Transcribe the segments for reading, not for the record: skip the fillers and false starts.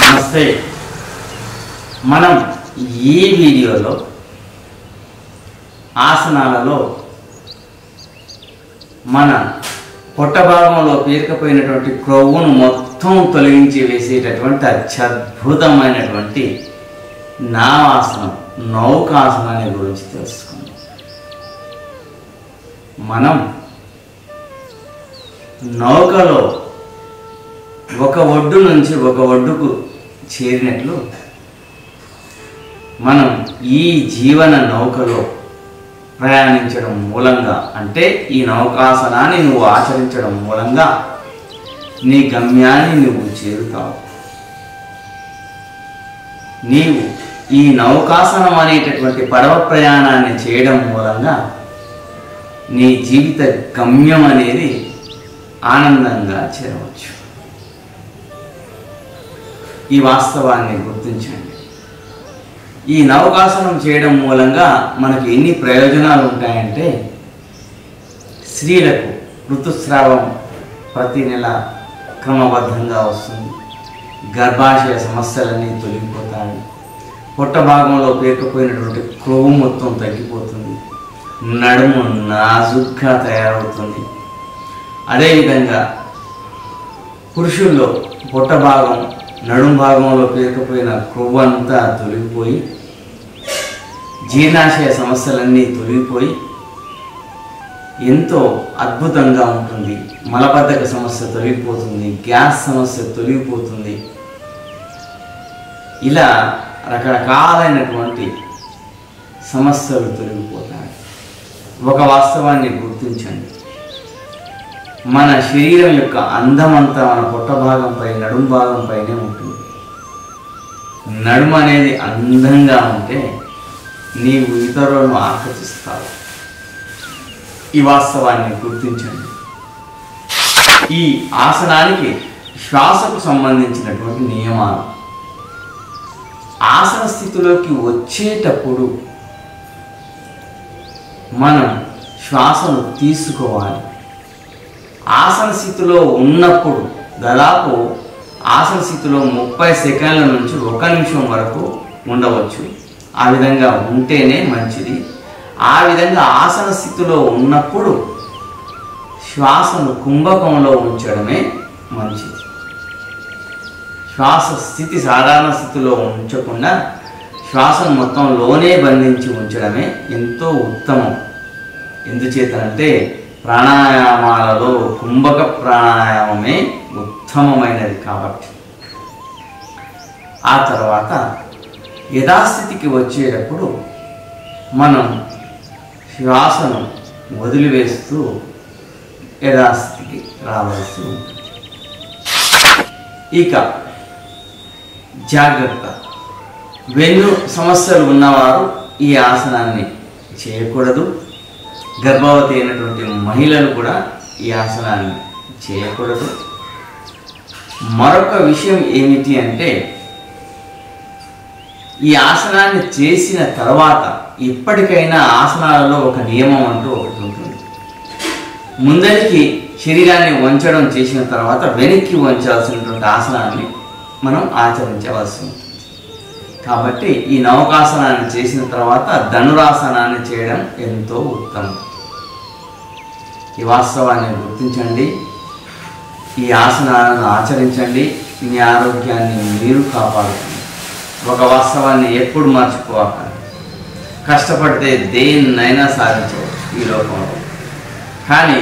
నమస్తే. మనం ఈ వీడియోలో ఆసనాలలో మన పొట్ట భాగంలో పేరుకుపోయినటువంటి క్రొవ్వును మొత్తం తొలగించి వేసేటటువంటి అత్యద్భుతమైనటువంటి నావాసనం, నౌకాసనాన్ని గురించి తెలుసుకుందాం. మనం నౌకలో ఒక ఒడ్డు నుంచి ఒక ఒడ్డుకు చేరినట్లు మనం ఈ జీవన నౌకలో ప్రయాణించడం మూలంగా, అంటే ఈ నౌకాసనాన్ని నువ్వు ఆచరించడం మూలంగా నీ గమ్యాన్ని నువ్వు చేరుతావు. నీవు ఈ నౌకాసనం అనేటటువంటి పడవ ప్రయాణాన్ని చేయడం మూలంగా నీ జీవిత గమ్యం అనేది ఆనందంగా చేరవచ్చు. ఈ వాస్తవాన్ని గుర్తించండి. ఈ నౌకాసనం చేయడం మూలంగా మనకు ఎన్ని ప్రయోజనాలు ఉంటాయంటే, స్త్రీలకు ఋతుస్రావం ప్రతి నెల క్రమబద్ధంగా వస్తుంది, గర్భాశయ సమస్యలన్నీ తొలగిపోతాయి, పొట్ట భాగంలో పేరుకుపోయినటువంటి క్రొవ్వు మొత్తం తగ్గిపోతుంది, నడుము నాజుగ్గా తయారవుతుంది. అదేవిధంగా పురుషుల్లో పొట్ట భాగం, నడుము భాగంలో పేరుకుపోయిన క్రొవ్వు అంతా తొలగిపోయి జీర్ణాశయ సమస్యలన్నీ తొలగిపోయి ఎంతో అద్భుతంగా ఉంటుంది. మలబద్ధక సమస్య తొలగిపోతుంది, గ్యాస్ సమస్య తొలగిపోతుంది. ఇలా రకరకాలైనటువంటి సమస్యలు తొలగిపోతాయి. ఒక వాస్తవాన్ని గుర్తించండి. మన శరీరం యొక్క అందమంతా మన పొట్ట భాగంపై, నడుము భాగంపైనే ఉంటుంది. నడుము అనేది అందంగా ఉంటే నీవు ఇతరులను ఆకర్షిస్తావు. ఈ వాస్తవాన్ని గుర్తించండి. ఈ ఆసనానికి శ్వాసకు సంబంధించినటువంటి నియమాలు. ఆసన స్థితిలోకి వచ్చేటప్పుడు మనం శ్వాసను తీసుకోవాలి. ఆసన స్థితిలో ఉన్నప్పుడు దాదాపు ఆసన స్థితిలో 30 సెకండ్ల నుంచి 1 నిమిషం వరకు ఉండవచ్చు. ఆ విధంగా ఉంటేనే మంచిది. ఆ విధంగా ఆసన స్థితిలో ఉన్నప్పుడు శ్వాసను కుంభకంలో ఉంచడమే మంచిది. శ్వాస స్థితి సాధారణ స్థితిలో ఉంచకుండా శ్వాసను మొత్తం లోనే బంధించి ఉంచడమే ఎంతో ఉత్తమం. ఎందుచేతనంటే ప్రాణాయామాలలో కుంభక ప్రాణాయామమే ఉత్తమమైనది కాబట్టి. ఆ తర్వాత యథాస్థితికి వచ్చేటప్పుడు మనం శ్వాసను వదిలివేస్తూ యథాస్థితికి రావాల్సి ఉంటుంది. ఇక జాగ్రత్త. వెన్ను సమస్యలు ఉన్నవారు ఈ ఆసనాన్ని చేయకూడదు. గర్భవతి అయినటువంటి మహిళలు కూడా ఈ ఆసనాన్ని చేయకూడదు. మరొక విషయం ఏమిటి అంటే, ఈ ఆసనాన్ని చేసిన తర్వాత ఇప్పటికైనా ఆసనాలలో ఒక నియమం అంటూ ఒకటి ఉంటుంది. ముందరికి శరీరాన్ని వంచడం చేసిన తర్వాత వెనక్కి వంచాల్సినటువంటి ఆసనాన్ని మనం ఆచరించవలసి ఉంటుంది. కాబట్టి ఈ నౌకాసనాన్ని చేసిన తర్వాత ధనురాసనాన్ని చేయడం ఎంతో ఉత్తమం. ఈ వాస్తవాన్ని గుర్తించండి. ఈ ఆసనాలను ఆచరించండి. మీ ఆరోగ్యాన్ని మీరు కాపాడుకోండి. ఒక వాస్తవాన్ని ఎప్పుడు మర్చిపోకండి. కష్టపడితే దేన్నైనా సాధించవచ్చు ఈ లోకంలో. కానీ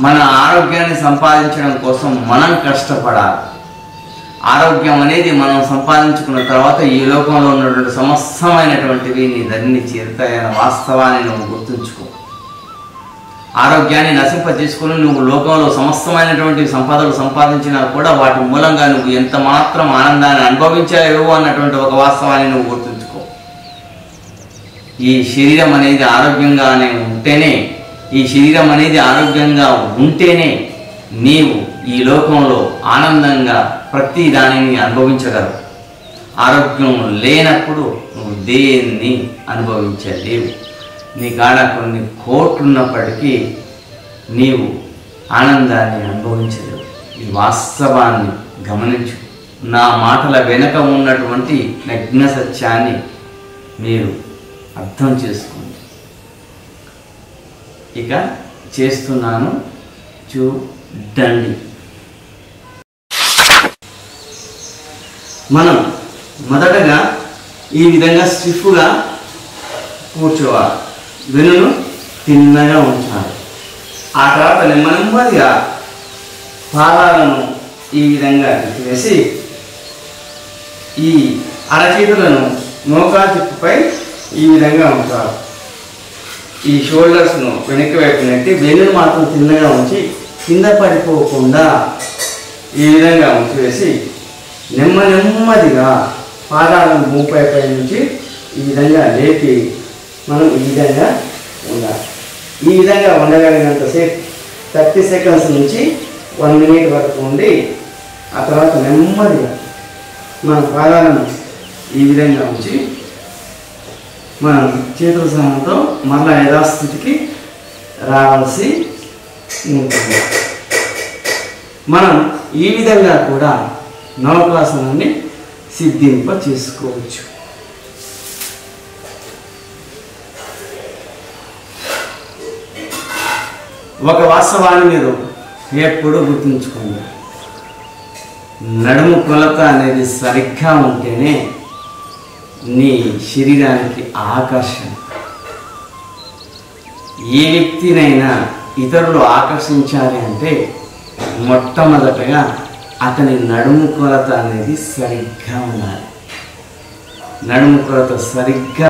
మన ఆరోగ్యాన్ని సంపాదించడం కోసం మనం కష్టపడాలి. ఆరోగ్యం అనేది మనం సంపాదించుకున్న తర్వాత ఈ లోకంలో ఉన్నటువంటి సమస్తమైనటువంటివి నీ దరిని చేరుతాయన్న వాస్తవాన్ని నువ్వు గుర్తుంచుకో. ఆరోగ్యాన్ని నశింపజేసుకుని నువ్వు లోకంలో సమస్తమైనటువంటి సంపదలు సంపాదించినా కూడా వాటి మూలంగా నువ్వు ఎంత మాత్రం ఆనందాన్ని అనుభవించాలేవో అన్నటువంటి ఒక వాస్తవాన్ని నువ్వు గుర్తుంచుకో. ఈ శరీరం అనేది ఆరోగ్యంగానే ఉంటేనే, ఈ శరీరం అనేది ఆరోగ్యంగా ఉంటేనే నీవు ఈ లోకంలో ఆనందంగా ప్రతి దానిని అనుభవించగలవు. ఆరోగ్యం లేనప్పుడు నువ్వు దేన్ని అనుభవించలేవు. నీ కాడ కొన్ని కోట్లున్నప్పటికీ నీవు ఆనందాన్ని అనుభవించలేవు. ఈ వాస్తవాన్ని గమనించు. నా మాటల వెనుక ఉన్నటువంటి నగ్న సత్యాన్ని మీరు అర్థం చేసుకోండి. ఇక చేస్తున్నాను, చూడండి. మనం మొదటగా ఈ విధంగా స్టిఫ్గా కూర్చోవాలి. వెన్నును తిన్నగా ఉంచాలి. ఆ తర్వాత నెమ్మదిగా పాదాలను ఈ విధంగా తీసి ఈ అరచేతులను మోకాలు తిప్పుపై ఈ విధంగా ఉంచాలి. ఈ షోల్డర్స్ను వెనక్కి వైపు నెట్టి వెన్నును మాత్రం తిన్నగా ఉంచి కింద పడిపోకుండా ఈ విధంగా ఉంచివేసి నెమ్మదిగా పాదాలను భూమిపై నుంచి ఈ విధంగా లేపి మనం ఈ విధంగా ఉండాలి. ఈ విధంగా ఉండగలిగినంతసేపు 30 సెకండ్స్ నుంచి 1 మినిట్ వరకు ఉండి ఆ తర్వాత నెమ్మదిగా మన పాదాలను ఈ విధంగా ఉంచి మనం చేతుల సహాయంతో మరలా యథాస్థితికి రావాల్సి ఉంటుంది. మనం ఈ విధంగా కూడా నవకాసనాన్ని సిద్ధింప చేసుకోవచ్చు. ఒక వాస్తవాన్ని మీరు ఎప్పుడూ గుర్తుంచుకోండి. నడుము కొలత అనేది సరిగ్గా ఉంటేనే నీ శరీరానికి ఆకర్షణ. ఏ వ్యక్తినైనా ఇతరులు ఆకర్షించాలి అంటే మొట్టమొదటగా అతని నడుము కొలత అనేది సరిగ్గా ఉండాలి. నడుము కొలత సరిగ్గా